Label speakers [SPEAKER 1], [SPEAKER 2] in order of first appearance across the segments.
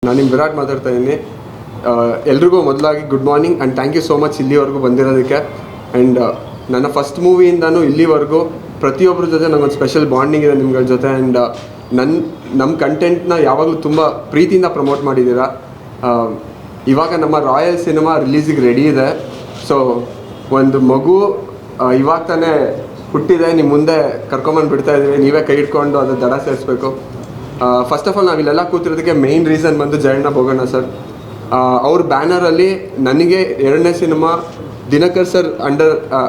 [SPEAKER 1] ನಾನು ನಿಮ್ಮ ವಿರಾಟ್ ಮಾತಾಡ್ತಾ ಇದ್ದೀನಿ. ಎಲ್ರಿಗೂ ಮೊದಲಾಗಿ good morning and thank you so much ಇಲ್ಲಿವರೆಗೂ ಬಂದಿರೋದಕ್ಕೆ. ಆ್ಯಂಡ್ ನನ್ನ ಫಸ್ಟ್ ಮೂವಿಯಿಂದನೂ ಇಲ್ಲಿವರೆಗೂ ಪ್ರತಿಯೊಬ್ಬರ ಜೊತೆ ನನಗೊಂದು ಸ್ಪೆಷಲ್ ಬಾಂಡಿಂಗ್ ಇದೆ ನಿಮ್ಗಳ ಜೊತೆ. ಆ್ಯಂಡ್ ನಮ್ಮ ಕಂಟೆಂಟ್ನ ಯಾವಾಗಲೂ ತುಂಬ ಪ್ರೀತಿಯಿಂದ ಪ್ರಮೋಟ್ ಮಾಡಿದ್ದೀರಾ. ಇವಾಗ ನಮ್ಮ ರಾಯಲ್ ಸಿನಿಮಾ ರಿಲೀಸಿಗೆ ರೆಡಿ ಇದೆ. ಸೊ ಒಂದು ಮಗು ಇವಾಗ ತಾನೇ ಹುಟ್ಟಿದೆ, ನಿಮ್ಮ ಮುಂದೆ ಕರ್ಕೊಂಬಂದು ಬಿಡ್ತಾ ಇದ್ದೀವಿ. ನೀವೇ ಕೈ ಇಟ್ಕೊಂಡು ಅದು ದಡ ಸೇರಿಸ್ಬೇಕು. ಫಸ್ಟ್ ಆಫ್ ಆಲ್ ನಾವಿಲ್ಲೆಲ್ಲ ಕೂತಿರೋದಕ್ಕೆ ಮೇಯ್ನ್ ರೀಸನ್ ಬಂದು ಜಯಣ್ಣ ಬೋಗಣ್ಣ ಸರ್. ಅವ್ರ ಬ್ಯಾನರಲ್ಲಿ ನನಗೆ 2ನೇ ಸಿನಿಮಾ ದಿನಕರ್ ಸರ್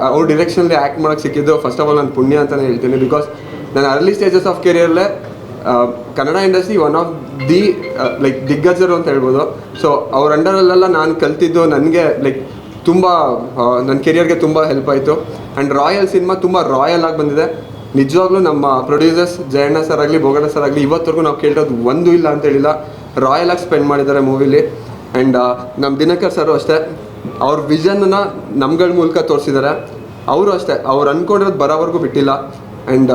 [SPEAKER 1] ಅವ್ರ ಡಿರೆಕ್ಷನಲ್ಲಿ ಆ್ಯಕ್ಟ್ ಮಾಡೋಕ್ಕೆ ಸಿಕ್ಕಿದ್ದು ಫಸ್ಟ್ ಆಫ್ ಆಲ್ ನಾನು ಪುಣ್ಯ ಅಂತಲೇ ಹೇಳ್ತೀನಿ. ಬಿಕಾಸ್ ನನ್ನ ಅರ್ಲಿ ಸ್ಟೇಜಸ್ ಆಫ್ ಕೆರಿಯರ್ಲೇ Kannada industry one of the ದಿಗ್ಗಜರು ಅಂತ ಹೇಳ್ಬೋದು. ಸೊ ಅವ್ರ ಅಂಡರಲ್ಲೆಲ್ಲ ನಾನು ಕಲ್ತಿದ್ದು ನನಗೆ ತುಂಬ ನನ್ನ ಕೆರಿಯರ್ಗೆ ತುಂಬ ಹೆಲ್ಪ್ ಆಯಿತು. ಆ್ಯಂಡ್ ರಾಯಲ್ ಸಿನಿಮಾ ತುಂಬ ರಾಯಲ್ ಆಗಿ ಬಂದಿದೆ. ನಿಜವಾಗ್ಲೂ ನಮ್ಮ ಪ್ರೊಡ್ಯೂಸರ್ಸ್ ಜಯಣ್ಣ ಸರ್ ಆಗಲಿ ಬೋಗಣ್ಣ ಸರ್ ಆಗಲಿ ಇವತ್ತರೆಗೂ ನಾವು ಕೇಳಿರೋದು ಒಂದೂ ಇಲ್ಲ ಅಂತ ಹೇಳಿಲ್ಲ. ರಾಯಲಾಗಿ ಸ್ಪೆಂಡ್ ಮಾಡಿದ್ದಾರೆ ಮೂವಿಲಿ. ಆ್ಯಂಡ್ ನಮ್ಮ ದಿನಕರ್ ಸರು ಅಷ್ಟೇ, ಅವ್ರ ವಿಷನ್ನ ನಮ್ಗಳ ಮೂಲಕ ತೋರಿಸಿದ್ದಾರೆ. ಅವರು ಅಷ್ಟೇ, ಅವ್ರು ಅಂದ್ಕೊಂಡಿರೋದು ಬರೋವರೆಗೂ ಬಿಟ್ಟಿಲ್ಲ. ಆ್ಯಂಡ್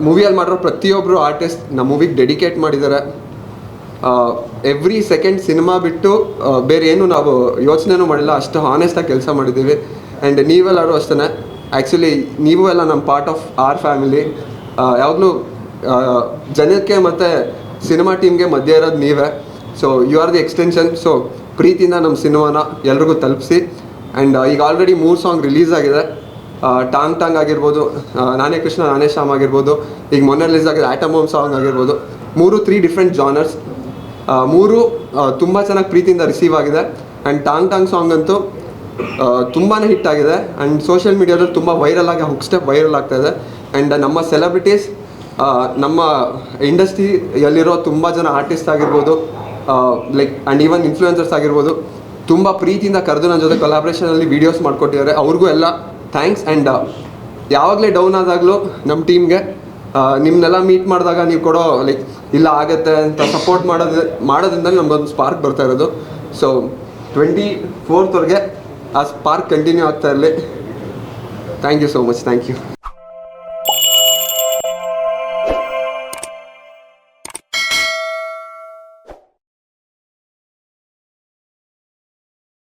[SPEAKER 1] ಮೂವಿಯಲ್ಲಿ ಮಾಡಿರೋ ಪ್ರತಿಯೊಬ್ಬರು ಆರ್ಟಿಸ್ಟ್ ನಮ್ಮ ಮೂವಿಗೆ ಡೆಡಿಕೇಟ್ ಮಾಡಿದ್ದಾರೆ. ಎವ್ರಿ ಸೆಕೆಂಡ್ ಸಿನಿಮಾ ಬಿಟ್ಟು ಬೇರೆ ಏನು ನಾವು ಯೋಚನೆನೂ ಮಾಡಿಲ್ಲ, ಅಷ್ಟು ಹಾನೆಸ್ಟಾಗಿ ಕೆಲಸ ಮಾಡಿದ್ದೀವಿ. ಆ್ಯಂಡ್ ನೀವೆಲ್ಲರೂ ಅಷ್ಟೇ, ಆ್ಯಕ್ಚುಲಿ ನೀವು ಎಲ್ಲ ನಮ್ಮ ಪಾರ್ಟ್ ಆಫ್ ಆರ್ ಫ್ಯಾಮಿಲಿ. ಯಾವಾಗಲೂ ಜನಕ್ಕೆ ಮತ್ತು ಸಿನಿಮಾ ಟೀಮ್ಗೆ ಮಧ್ಯೆ ಇರೋದು ನೀವೇ. So you are the extension. So ಪ್ರೀತಿಯಿಂದ ನಮ್ಮ ಸಿನಿಮಾನ ಎಲ್ರಿಗೂ ತಲುಪಿಸಿ. ಆ್ಯಂಡ್ ಈಗ ಆಲ್ರೆಡಿ 3 ಸಾಂಗ್ ರಿಲೀಸ್ ಆಗಿದೆ. ಟಾಂಗ್ ಟಾಂಗ್ ಆಗಿರ್ಬೋದು, ನಾನೇ ಕೃಷ್ಣ ನಾನೇ ಶ್ಯಾಮ್ ಆಗಿರ್ಬೋದು, ಈಗ ಮೊನ್ನೆ ರಿಲೀಸ್ ಆಗಿದೆ ಆಟಮ್ ಬಾಂಬ್ ಸಾಂಗ್ ಆಗಿರ್ಬೋದು. 3 ಡಿಫ್ರೆಂಟ್ ಜಾನರ್ಸ್, 3 ತುಂಬ ಚೆನ್ನಾಗಿ ಪ್ರೀತಿಯಿಂದ ರಿಸೀವ್ ಆಗಿದೆ. ಆ್ಯಂಡ್ ಟಾಂಗ್ ಟಾಂಗ್ ಸಾಂಗ್ ಅಂತೂ ತುಂಬಾ ಹಿಟ್ ಆಗಿದೆ. ಆ್ಯಂಡ್ ಸೋಷಿಯಲ್ ಮೀಡಿಯಾದಲ್ಲಿ ತುಂಬ ವೈರಲ್ ಆಗಿ ಹುಕ್ ಸ್ಟೆಪ್ ವೈರಲ್ ಆಗ್ತಾಯಿದೆ. ಆ್ಯಂಡ್ ನಮ್ಮ ಸೆಲೆಬ್ರಿಟೀಸ್, ನಮ್ಮ ಇಂಡಸ್ಟ್ರಿಯಲ್ಲಿರೋ ತುಂಬ ಜನ ಆರ್ಟಿಸ್ಟ್ ಆಗಿರ್ಬೋದು, ಆ್ಯಂಡ್ ಈವನ್ ಇನ್ಫ್ಲೂಯೆನ್ಸರ್ಸ್ ಆಗಿರ್ಬೋದು, ತುಂಬ ಪ್ರೀತಿಯಿಂದ ಕರೆದು ನನ್ನ ಜೊತೆ ಕೊಲಾಬ್ರೇಷನಲ್ಲಿ ವೀಡಿಯೋಸ್ ಮಾಡಿಕೊಟ್ಟಿದ್ದಾರೆ. ಅವ್ರಿಗೂ ಎಲ್ಲ ಥ್ಯಾಂಕ್ಸ್. ಆ್ಯಂಡ್ ಯಾವಾಗಲೇ ಡೌನ್ ಆದಾಗಲೂ ನಮ್ಮ ಟೀಮ್ಗೆ ನಿಮ್ಮನ್ನೆಲ್ಲ ಮೀಟ್ ಮಾಡಿದಾಗ ನೀವು ಕೊಡೋ ಇಲ್ಲ ಆಗುತ್ತೆ ಅಂತ ಸಪೋರ್ಟ್ ಮಾಡೋದ್ರಿಂದ ನಮಗೊಂದು ಸ್ಪಾರ್ಕ್ ಬರ್ತಾ ಇರೋದು. ಸೊ 24th ಆ ಸ್ಪಾರ್ಕ್ ಕಂಟಿನ್ಯೂ ಆಗ್ತಾ ಇರಲಿ. Thank you so much. Thank you.